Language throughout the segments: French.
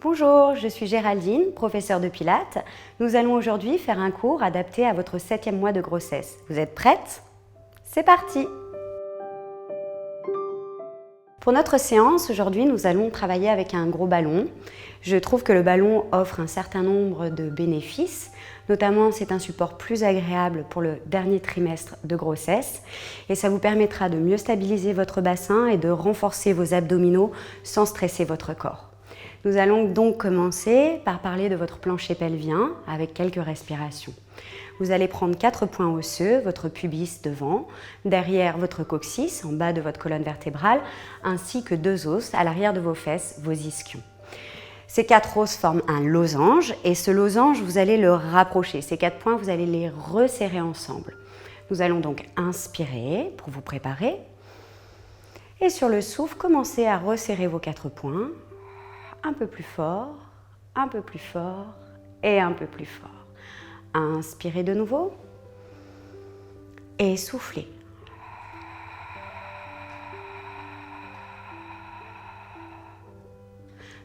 Bonjour, je suis Géraldine, professeure de Pilates. Nous allons aujourd'hui faire un cours adapté à votre 7e mois de grossesse. Vous êtes prête? C'est parti! Pour notre séance, aujourd'hui, nous allons travailler avec un gros ballon. Je trouve que le ballon offre un certain nombre de bénéfices. Notamment, c'est un support plus agréable pour le dernier trimestre de grossesse et ça vous permettra de mieux stabiliser votre bassin et de renforcer vos abdominaux sans stresser votre corps. Nous allons donc commencer par parler de votre plancher pelvien avec quelques respirations. Vous allez prendre 4 points osseux, votre pubis devant, derrière votre coccyx, en bas de votre colonne vertébrale, ainsi que 2 os à l'arrière de vos fesses, vos ischions. Ces 4 os forment un losange et ce losange, vous allez le rapprocher. Ces 4 points, vous allez les resserrer ensemble. Nous allons donc inspirer pour vous préparer. Et sur le souffle, commencez à resserrer vos 4 points. Un peu plus fort et un peu plus fort. Inspirez de nouveau et soufflez.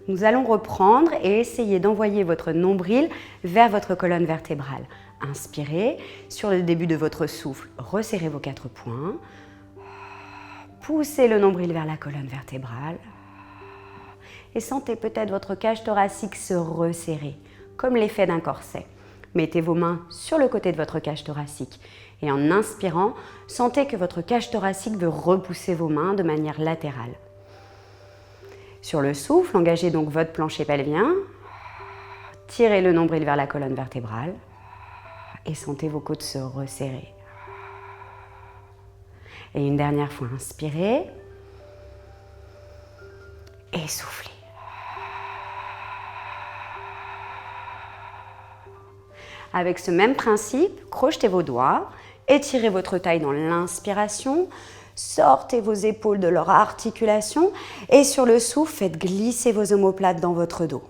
Nous allons reprendre et essayer d'envoyer votre nombril vers votre colonne vertébrale. Inspirez, sur le début de votre souffle, resserrez vos 4 points. Poussez le nombril vers la colonne vertébrale. Et sentez peut-être votre cage thoracique se resserrer, comme l'effet d'un corset. Mettez vos mains sur le côté de votre cage thoracique et en inspirant, sentez que votre cage thoracique veut repousser vos mains de manière latérale. Sur le souffle, engagez donc votre plancher pelvien, tirez le nombril vers la colonne vertébrale et sentez vos côtes se resserrer. Et une dernière fois, inspirez et soufflez. Avec ce même principe, crochetez vos doigts, étirez votre taille dans l'inspiration, sortez vos épaules de leur articulation et sur le souffle, faites glisser vos omoplates dans votre dos.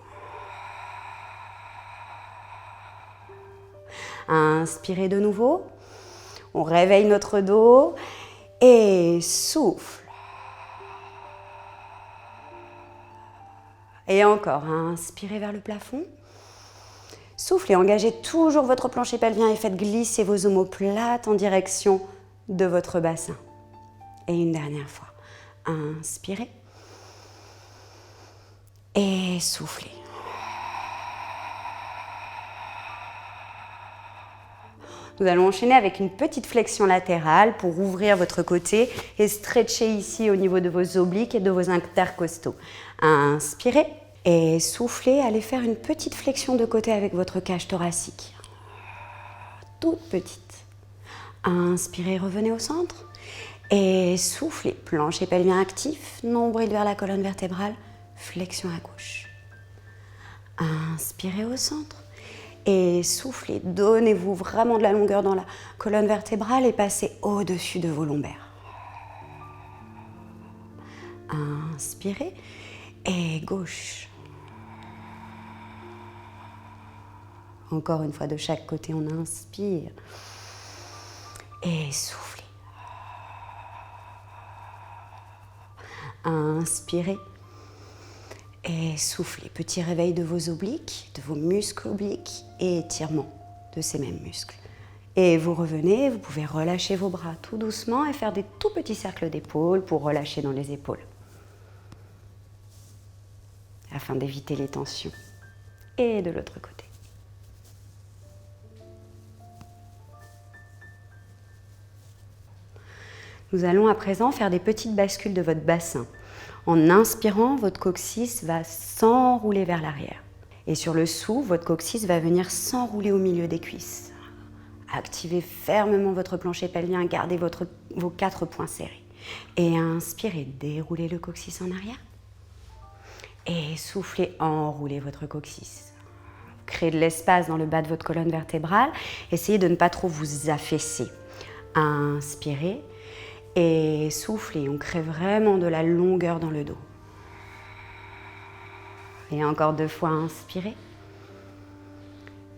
Inspirez de nouveau, on réveille notre dos et souffle. Et encore, inspirez vers le plafond. Soufflez, engagez toujours votre plancher pelvien et faites glisser vos omoplates en direction de votre bassin. Et une dernière fois, inspirez et soufflez. Nous allons enchaîner avec une petite flexion latérale pour ouvrir votre côté et stretcher ici au niveau de vos obliques et de vos intercostaux. Inspirez. Et soufflez, allez faire une petite flexion de côté avec votre cage thoracique. Toute petite. Inspirez, revenez au centre. Et soufflez, plancher pelvien actif, nombril vers la colonne vertébrale, flexion à gauche. Inspirez au centre. Et soufflez, donnez-vous vraiment de la longueur dans la colonne vertébrale et passez au-dessus de vos lombaires. Inspirez et gauche. Encore une fois de chaque côté, on inspire et soufflez. Inspirez et soufflez. Petit réveil de vos obliques, de vos muscles obliques et étirement de ces mêmes muscles. Et vous revenez, vous pouvez relâcher vos bras tout doucement et faire des tout petits cercles d'épaules pour relâcher dans les épaules. Afin d'éviter les tensions. Et de l'autre côté. Nous allons à présent faire des petites bascules de votre bassin. En inspirant, votre coccyx va s'enrouler vers l'arrière. Et sur le souffle, votre coccyx va venir s'enrouler au milieu des cuisses. Activez fermement votre plancher pelvien, gardez vos 4 points serrés. Et inspirez, déroulez le coccyx en arrière. Et soufflez, enroulez votre coccyx. Créez de l'espace dans le bas de votre colonne vertébrale. Essayez de ne pas trop vous affaisser. Inspirez. Et soufflez, on crée vraiment de la longueur dans le dos. Et encore 2 fois, inspirez.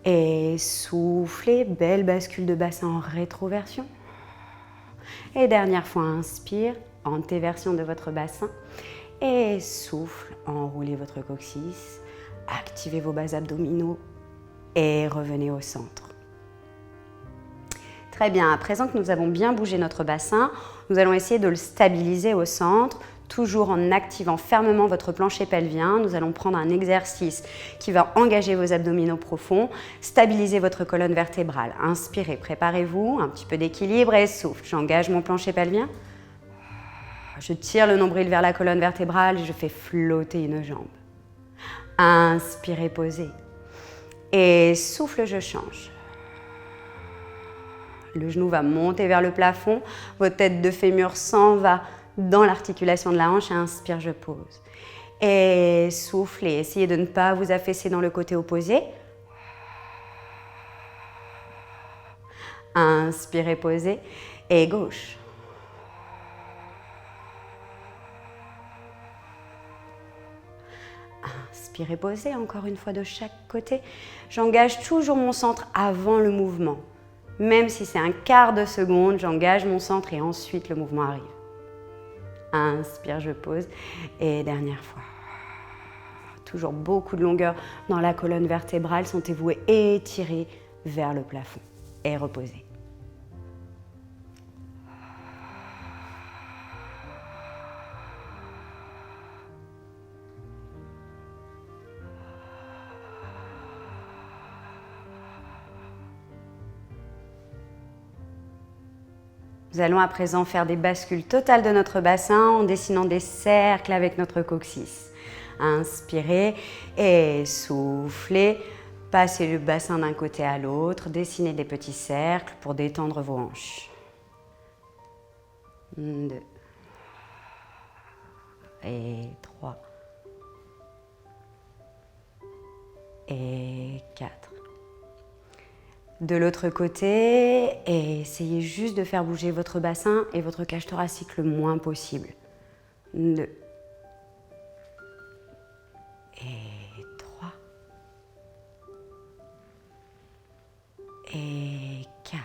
Et soufflez, belle bascule de bassin en rétroversion. Et dernière fois, inspire, antéversion de votre bassin. Et souffle, enroulez votre coccyx, activez vos bases abdominaux et revenez au centre. Très bien, à présent que nous avons bien bougé notre bassin, nous allons essayer de le stabiliser au centre, toujours en activant fermement votre plancher pelvien. Nous allons prendre un exercice qui va engager vos abdominaux profonds, stabiliser votre colonne vertébrale. Inspirez, préparez-vous, un petit peu d'équilibre et souffle. J'engage mon plancher pelvien. Je tire le nombril vers la colonne vertébrale et je fais flotter une jambe. Inspirez, posez. Et souffle, je change. Le genou va monter vers le plafond. Votre tête de fémur s'en va dans l'articulation de la hanche. Inspire, je pose. Et soufflez. Essayez de ne pas vous affaisser dans le côté opposé. Inspirez, posez. Et gauche. Inspirez, posez, encore une fois de chaque côté. J'engage toujours mon centre avant le mouvement. Même si c'est un quart de seconde, j'engage mon centre et ensuite le mouvement arrive. Inspire, je pose. Et dernière fois. Toujours beaucoup de longueur dans la colonne vertébrale. Sentez-vous étirer vers le plafond. Et reposez. Nous allons à présent faire des bascules totales de notre bassin en dessinant des cercles avec notre coccyx. Inspirez et soufflez. Passez le bassin d'un côté à l'autre. Dessinez des petits cercles pour détendre vos hanches. 2 et 3 et 4. De l'autre côté, et essayez juste de faire bouger votre bassin et votre cage thoracique le moins possible. 2 et 3 et 4.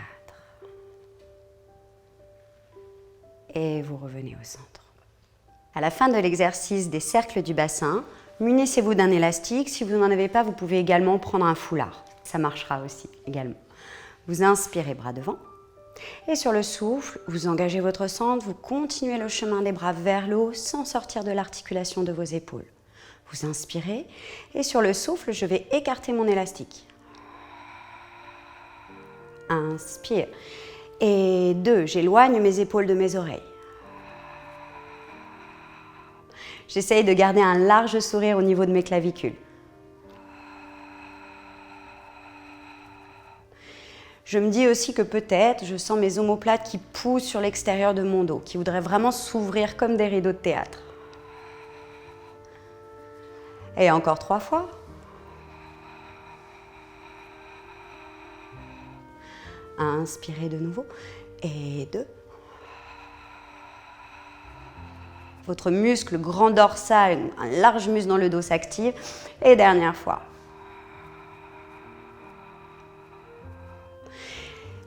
Et vous revenez au centre. À la fin de l'exercice des cercles du bassin, munissez-vous d'un élastique. Si vous n'en avez pas, vous pouvez également prendre un foulard. Ça marchera aussi également. Vous inspirez bras devant et sur le souffle, vous engagez votre centre, vous continuez le chemin des bras vers le haut sans sortir de l'articulation de vos épaules. Vous inspirez et sur le souffle, je vais écarter mon élastique. Inspire. Et 2, j'éloigne mes épaules de mes oreilles. J'essaye de garder un large sourire au niveau de mes clavicules. Je me dis aussi que peut-être je sens mes omoplates qui poussent sur l'extérieur de mon dos, qui voudraient vraiment s'ouvrir comme des rideaux de théâtre. Et encore 3 fois. Inspirez de nouveau. Et 2. Votre muscle grand dorsal, un large muscle dans le dos s'active. Et dernière fois.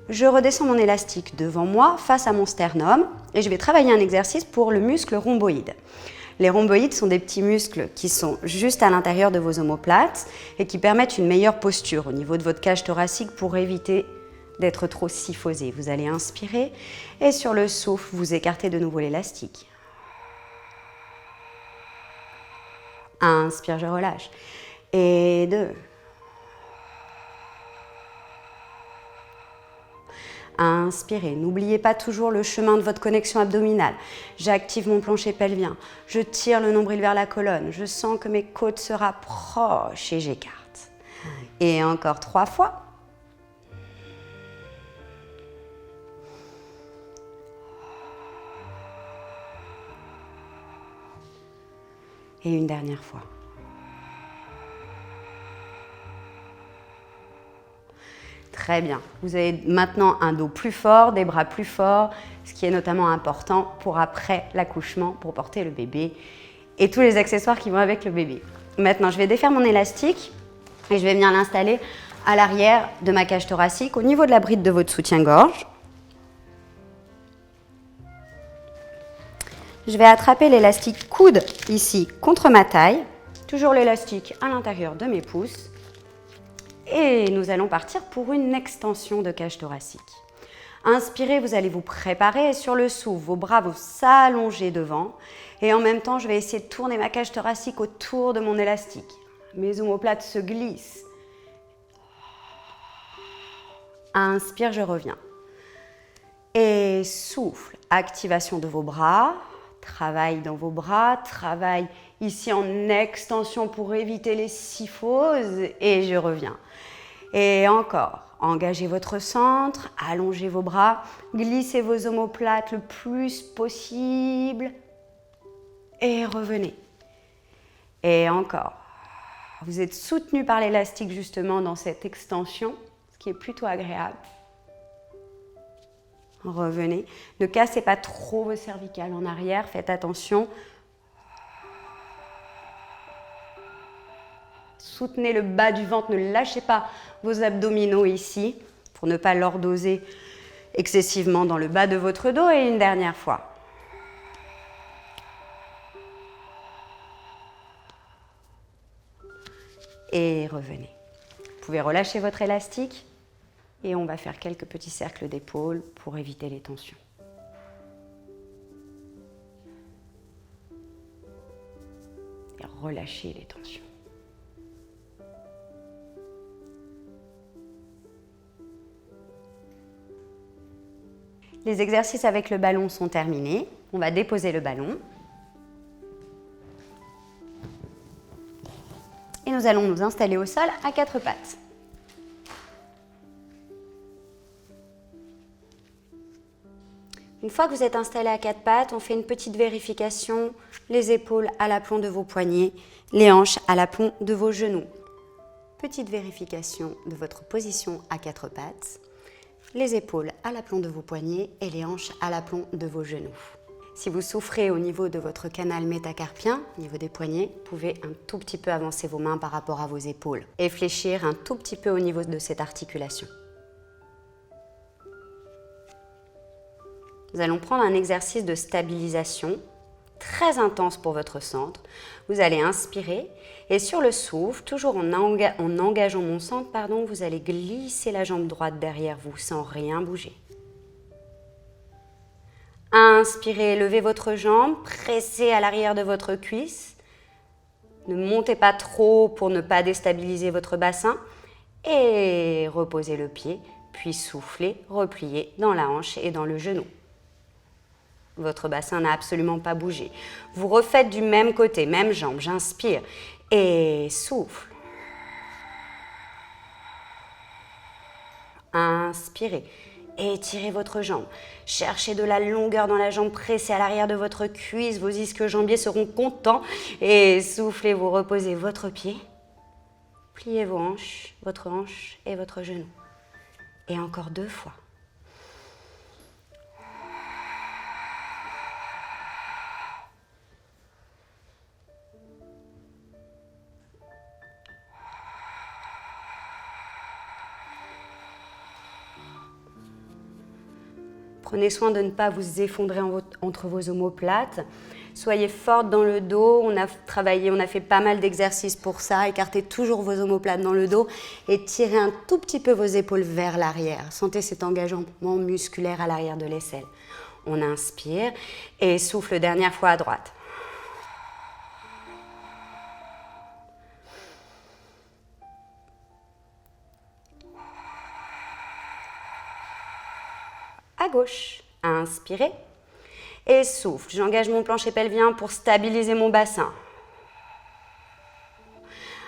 Je redescends mon élastique devant moi, face à mon sternum, et je vais travailler un exercice pour le muscle rhomboïde. Les rhomboïdes sont des petits muscles qui sont juste à l'intérieur de vos omoplates et qui permettent une meilleure posture au niveau de votre cage thoracique pour éviter d'être trop syphosé. Vous allez inspirer et sur le souffle, vous écartez de nouveau l'élastique. Inspire, je relâche. Et 2. Inspirez. N'oubliez pas toujours le chemin de votre connexion abdominale. J'active mon plancher pelvien. Je tire le nombril vers la colonne. Je sens que mes côtes se rapprochent et j'écarte. Et encore 3 fois. Et une dernière fois. Très bien. Vous avez maintenant un dos plus fort, des bras plus forts, ce qui est notamment important pour après l'accouchement, pour porter le bébé et tous les accessoires qui vont avec le bébé. Maintenant, je vais défaire mon élastique et je vais venir l'installer à l'arrière de ma cage thoracique, au niveau de la bride de votre soutien-gorge. Je vais attraper l'élastique coude ici contre ma taille, toujours l'élastique à l'intérieur de mes pouces. Et nous allons partir pour une extension de cage thoracique. Inspirez, vous allez vous préparer et sur le souffle, vos bras vont s'allonger devant. Et en même temps, je vais essayer de tourner ma cage thoracique autour de mon élastique. Mes omoplates se glissent. Inspire, je reviens. Et souffle, activation de vos bras. Travail dans vos bras, travail ici en extension pour éviter les syphoses et je reviens. Et encore, engagez votre centre, allongez vos bras, glissez vos omoplates le plus possible et revenez. Et encore, vous êtes soutenu par l'élastique justement dans cette extension, ce qui est plutôt agréable. Revenez. Ne cassez pas trop vos cervicales en arrière. Faites attention. Soutenez le bas du ventre. Ne lâchez pas vos abdominaux ici pour ne pas lordoser excessivement dans le bas de votre dos. Et une dernière fois. Et revenez. Vous pouvez relâcher votre élastique. Et on va faire quelques petits cercles d'épaules pour éviter les tensions. Et relâchez les tensions. Les exercices avec le ballon sont terminés. On va déposer le ballon. Et nous allons nous installer au sol à quatre pattes. Une fois que vous êtes installé à quatre pattes, on fait une petite vérification. Les épaules à l'aplomb de vos poignets, les hanches à l'aplomb de vos genoux. Petite vérification de votre position à quatre pattes. Les épaules à l'aplomb de vos poignets et les hanches à l'aplomb de vos genoux. Si vous souffrez au niveau de votre canal métacarpien, au niveau des poignets, vous pouvez un tout petit peu avancer vos mains par rapport à vos épaules et fléchir un tout petit peu au niveau de cette articulation. Nous allons prendre un exercice de stabilisation très intense pour votre centre. Vous allez inspirer et sur le souffle, toujours en engageant mon centre, vous allez glisser la jambe droite derrière vous sans rien bouger. Inspirez, levez votre jambe, pressez à l'arrière de votre cuisse. Ne montez pas trop pour ne pas déstabiliser votre bassin. Et reposez le pied, puis soufflez, repliez dans la hanche et dans le genou. Votre bassin n'a absolument pas bougé. Vous refaites du même côté, même jambe. J'inspire et souffle. Inspirez. Étirez votre jambe. Cherchez de la longueur dans la jambe, pressez à l'arrière de votre cuisse. Vos ischio-jambiers seront contents. Et soufflez, vous reposez votre pied. Pliez vos hanches, votre hanche et votre genou. Et encore 2 fois. Prenez soin de ne pas vous effondrer entre vos omoplates. Soyez forte dans le dos. On a fait pas mal d'exercices pour ça. Écartez toujours vos omoplates dans le dos et tirez un tout petit peu vos épaules vers l'arrière. Sentez cet engagement musculaire à l'arrière de l'aisselle. On inspire et souffle dernière fois à droite. À gauche, inspirez et souffle. J'engage mon plancher pelvien pour stabiliser mon bassin.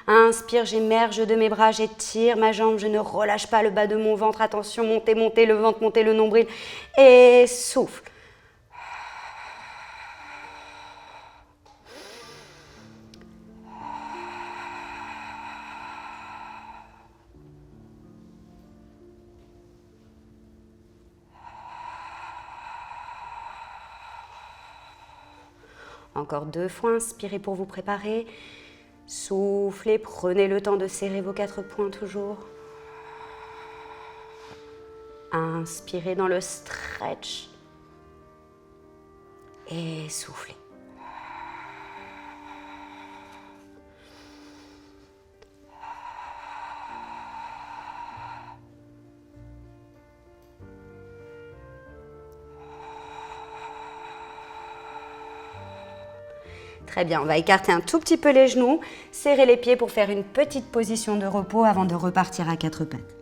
Inspire, j'émerge de mes bras, j'étire ma jambe, je ne relâche pas le bas de mon ventre. Attention, montez, montez le ventre, montez le nombril et souffle. Encore 2 fois, inspirez pour vous préparer. Soufflez, prenez le temps de serrer vos 4 poings toujours. Inspirez dans le stretch. Et soufflez. Très bien, on va écarter un tout petit peu les genoux, serrer les pieds pour faire une petite position de repos avant de repartir à quatre pattes.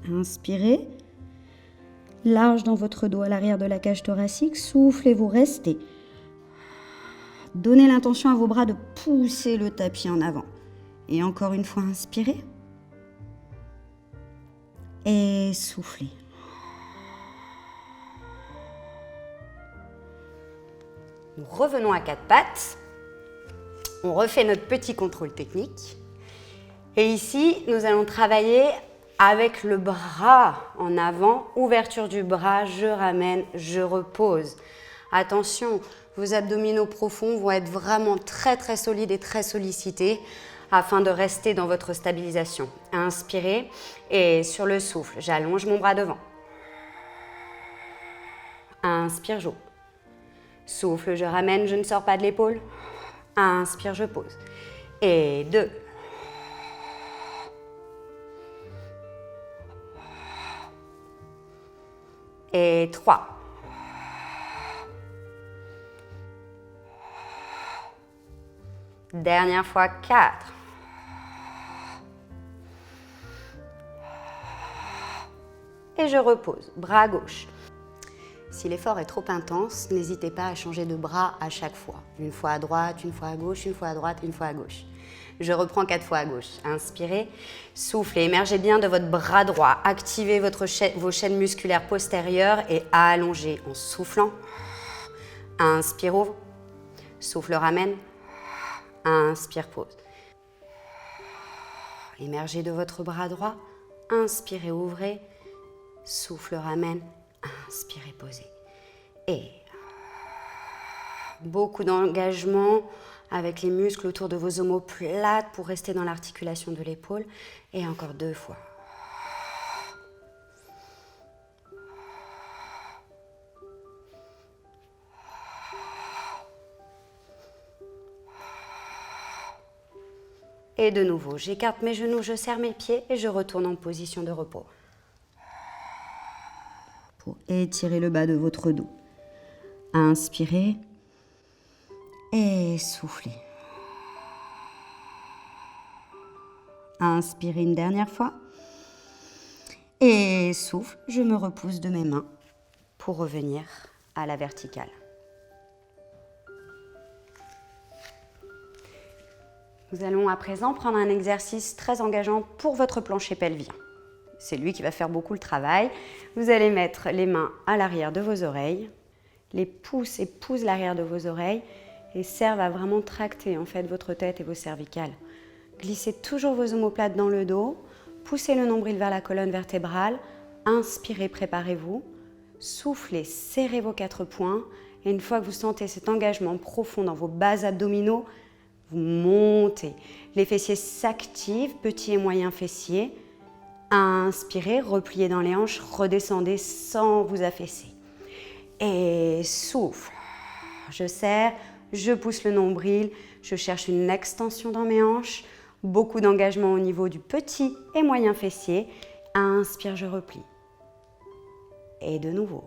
Inspirez. Large dans votre dos à l'arrière de la cage thoracique. Soufflez, vous restez. Donnez l'intention à vos bras de pousser le tapis en avant. Et encore une fois, inspirez. Et soufflez. Nous revenons à quatre pattes. On refait notre petit contrôle technique. Et ici, nous allons travailler avec le bras en avant, ouverture du bras, je ramène, je repose. Attention, vos abdominaux profonds vont être vraiment très très solides et très sollicités afin de rester dans votre stabilisation. Inspirez et sur le souffle, j'allonge mon bras devant. Inspire, j'ouvre. Souffle, je ramène, je ne sors pas de l'épaule. Inspire, je pose. Et 2. Et 3. Dernière fois, 4. Et je repose, bras gauche. Si l'effort est trop intense, n'hésitez pas à changer de bras à chaque fois. Une fois à droite, une fois à gauche, une fois à droite, une fois à gauche. Je reprends 4 fois à gauche. Inspirez, soufflez, émergez bien de votre bras droit. Activez vos chaînes musculaires postérieures et allongez en soufflant. Inspire, ouvre. Souffle, ramène. Inspire, pose. Émergez de votre bras droit. Inspirez, ouvrez. Souffle, ramène. Inspirez, posez. Et beaucoup d'engagement avec les muscles autour de vos omoplates pour rester dans l'articulation de l'épaule. Et encore 2 fois. Et de nouveau, j'écarte mes genoux, je serre mes pieds et je retourne en position de repos. Pour étirer le bas de votre dos. Inspirez et soufflez. Inspirez une dernière fois et souffle, je me repousse de mes mains pour revenir à la verticale. Nous allons à présent prendre un exercice très engageant pour votre plancher pelvien. C'est lui qui va faire beaucoup le travail. Vous allez mettre les mains à l'arrière de vos oreilles, les pouces épousent l'arrière de vos oreilles et servent à vraiment tracter en fait votre tête et vos cervicales. Glissez toujours vos omoplates dans le dos, poussez le nombril vers la colonne vertébrale, inspirez, préparez-vous, soufflez, serrez vos 4 poings et une fois que vous sentez cet engagement profond dans vos bas abdominaux, vous montez. Les fessiers s'activent, petits et moyens fessiers. Inspirez, repliez dans les hanches, redescendez sans vous affaisser. Et souffle. Je serre, je pousse le nombril, je cherche une extension dans mes hanches, beaucoup d'engagement au niveau du petit et moyen fessier. Inspire, je replie. Et de nouveau.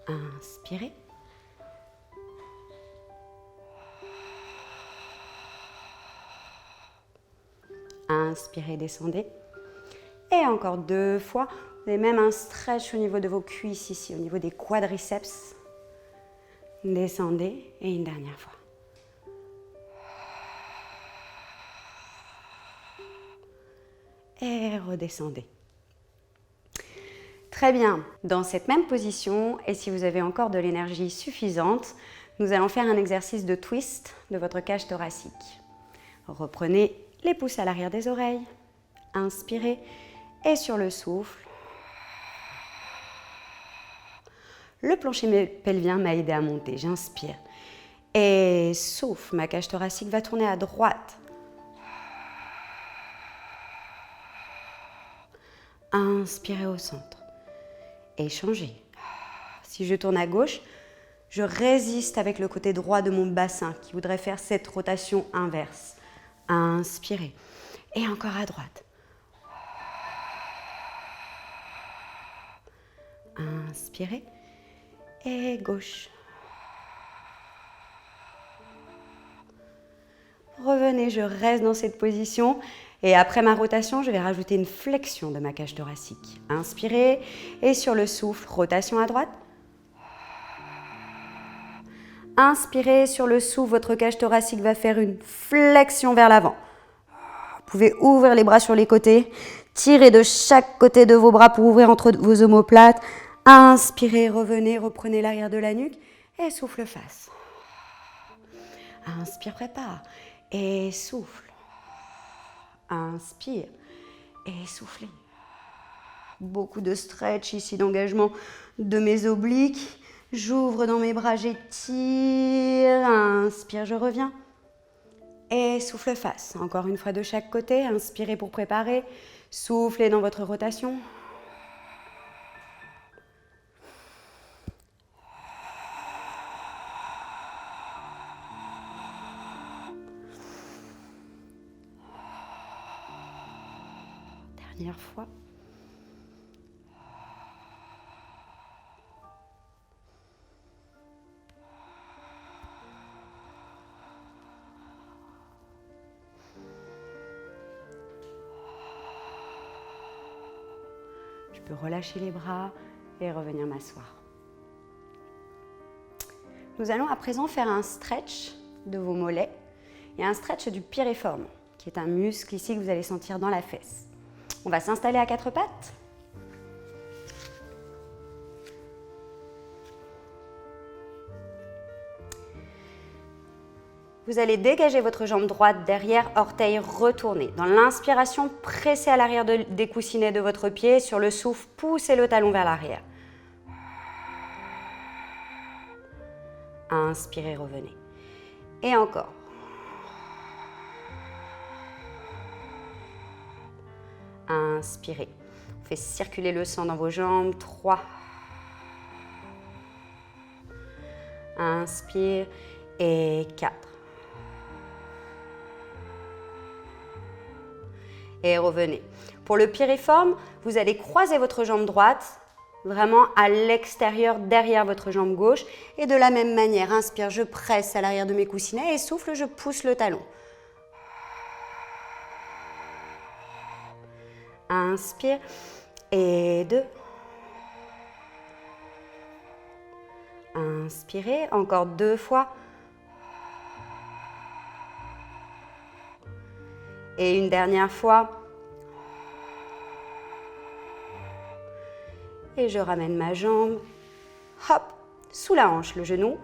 Inspirez. Inspirez, descendez. Et encore 2 fois. Vous avez même un stretch au niveau de vos cuisses ici, au niveau des quadriceps. Descendez et une dernière fois. Et redescendez. Très bien. Dans cette même position, et si vous avez encore de l'énergie suffisante, nous allons faire un exercice de twist de votre cage thoracique. Reprenez les pouces à l'arrière des oreilles. Inspirez et sur le souffle. Le plancher pelvien m'a aidé à monter. J'inspire. Et souffle. Ma cage thoracique va tourner à droite. Inspirez au centre. Et changez. Si je tourne à gauche, je résiste avec le côté droit de mon bassin qui voudrait faire cette rotation inverse. Inspirez. Et encore à droite. Inspirez. Et gauche. Revenez, je reste dans cette position. Et après ma rotation, je vais rajouter une flexion de ma cage thoracique. Inspirez. Et sur le souffle, rotation à droite. Inspirez, sur le souffle, votre cage thoracique va faire une flexion vers l'avant. Vous pouvez ouvrir les bras sur les côtés. Tirez de chaque côté de vos bras pour ouvrir entre vos omoplates. Inspirez, revenez, reprenez l'arrière de la nuque. Et souffle face. Inspire, prépare. Et souffle. Inspire. Et soufflez. Beaucoup de stretch ici, d'engagement de mes obliques. J'ouvre dans mes bras, j'étire. Inspire, je reviens. Et souffle face. Encore une fois de chaque côté. Inspirez pour préparer. Soufflez dans votre rotation. Dernière fois. Je peux relâcher les bras et revenir m'asseoir. Nous allons à présent faire un stretch de vos mollets et un stretch du piriforme, qui est un muscle ici que vous allez sentir dans la fesse. On va s'installer à quatre pattes. Vous allez dégager votre jambe droite derrière, orteil retourné. Dans l'inspiration, pressez à l'arrière des coussinets de votre pied. Sur le souffle, poussez le talon vers l'arrière. Inspirez, revenez. Et encore. Inspirez. On fait circuler le sang dans vos jambes. 3. Inspire. Et 4. Et revenez. Pour le piriforme, vous allez croiser votre jambe droite vraiment à l'extérieur, derrière votre jambe gauche. Et de la même manière, inspire, je presse à l'arrière de mes coussinets et souffle, je pousse le talon. Inspire. Et 2. Inspirez, encore 2 fois. Et une dernière fois. Et je ramène ma jambe, hop, sous la hanche, le genou,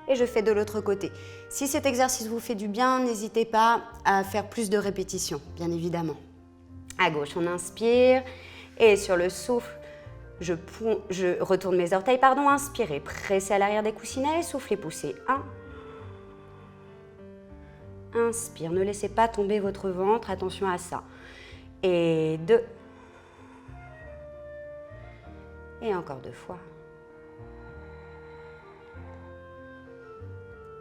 et je fais de l'autre côté. Si cet exercice vous fait du bien, n'hésitez pas à faire plus de répétitions, bien évidemment. À gauche, on inspire, et sur le souffle, je retourne mes orteils, inspirez, pressez à l'arrière des coussinets, soufflez, poussez. 1. Inspire, ne laissez pas tomber votre ventre, attention à ça. Et 2. Et encore 2 fois.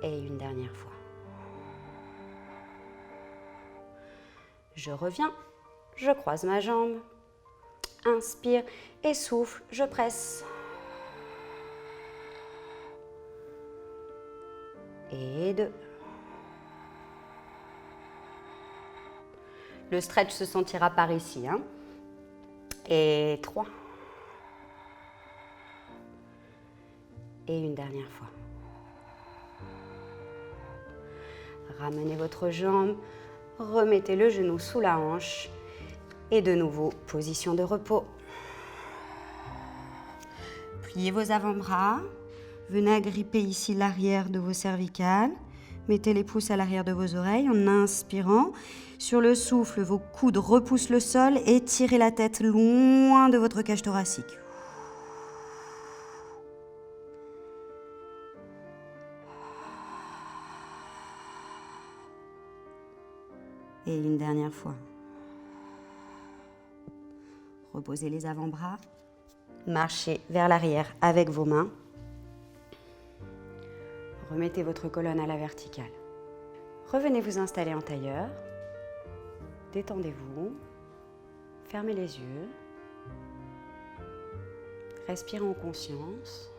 Et une dernière fois. Je reviens, je croise ma jambe. Inspire et souffle, je presse. Et 2. Le stretch se sentira par ici. Et 3. Et une dernière fois. Ramenez votre jambe, remettez le genou sous la hanche et de nouveau, position de repos. Pliez vos avant-bras, venez agripper ici l'arrière de vos cervicales. Mettez les pouces à l'arrière de vos oreilles en inspirant. Sur le souffle, vos coudes repoussent le sol et tirez la tête loin de votre cage thoracique. Et une dernière fois. Reposez les avant-bras. Marchez vers l'arrière avec vos mains. Remettez votre colonne à la verticale. Revenez vous installer en tailleur. Détendez-vous. Fermez les yeux. Respirez en conscience.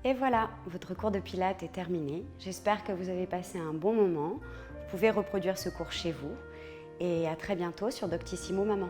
Et voilà, votre cours de pilates est terminé. J'espère que vous avez passé un bon moment. Vous pouvez reproduire ce cours chez vous. Et à très bientôt sur Doctissimo Maman.